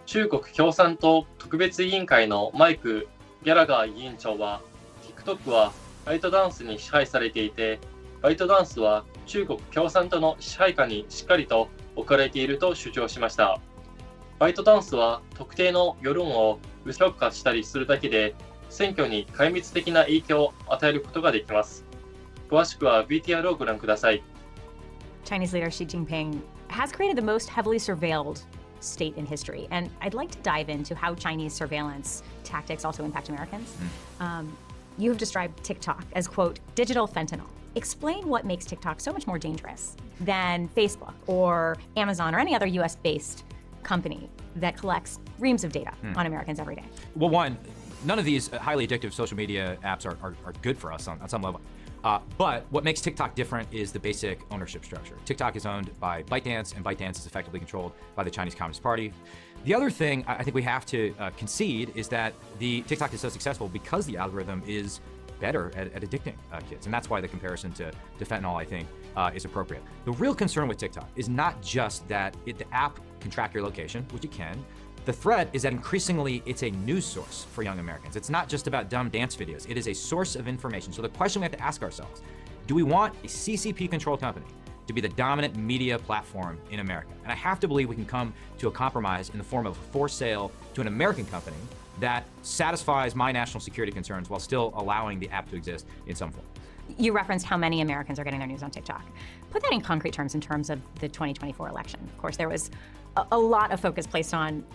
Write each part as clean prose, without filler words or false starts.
中国共産党特別委員会のマイク・ギャラガー委員長は、TikTok はバイトダンスに支配されていて、バイトダンスは中国共産党の支配下にしっかりと置かれていると主張しました。バイトダンスは特定の世論を無力化したりするだけで、選挙に壊滅的な影響を与えることができます。詳しくは VTR をご覧ください。Chinese leader Xi Jinping has created the most heavily surveilled state in history. And I'd like to dive into how Chinese surveillance tactics also impact Americans. You have described TikTok as, quote, digital fentanyl. Explain what makes TikTok so much more dangerous than Facebook or Amazon or any other US-based company that collects reams of data on Americans every day. Well, one, none of these highly addictive social media apps are good for us on some level. But what makes TikTok different is the basic ownership structure. TikTok is owned by ByteDance, and ByteDance is effectively controlled by the Chinese Communist Party. The other thing I think we have to concede is that the TikTok is so successful because the algorithm is better at addicting kids. And that's why the comparison to fentanyl, I think, is appropriate. The real concern with TikTok is not just that the app can track your location, which it can. The threat is that increasingly it's a news source for young Americans. It's not just about dumb dance videos. It is a source of information. So the question we have to ask ourselves, do we want a CCP-controlled company to be the dominant media platform in America? And I have to believe we can come to a compromise in the form of a forced sale to an American company that satisfies my national security concerns while still allowing the app to exist in some form. You referenced how many Americans are getting their news on TikTok. Put that in concrete terms in terms of the 2024 election. Of course, there was a lot of focus placed on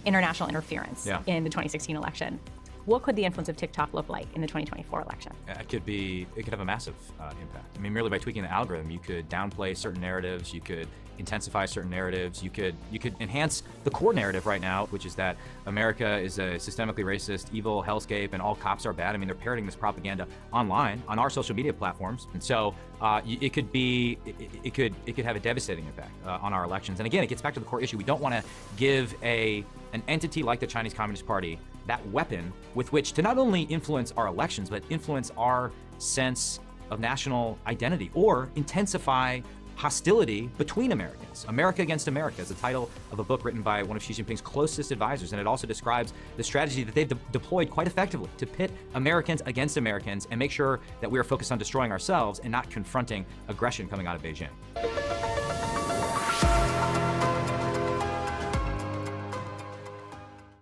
international interference in the 2016 election. What could the influence of TikTok look like in the 2024 election? It could have a massive impact. I mean, merely by tweaking the algorithm, you could downplay certain narratives, you could intensify certain narratives, you could enhance the core narrative right now, which is that America is a systemically racist, evil hellscape, and all cops are bad. I mean, they're parroting this propaganda online on our social media platforms, and so it could have a devastating impact on our elections. And again, it gets back to the core issue. We don't want to give an entity like the Chinese Communist Party that weapon with which to not only influence our elections, but influence our sense of national identity or intensify hostility between Americans. America Against America is the title of a book written by one of Xi Jinping's closest advisors, and it also describes the strategy that they've deployed quite effectively to pit Americans against Americans and make sure that we are focused on destroying ourselves and not confronting aggression coming out of Beijing.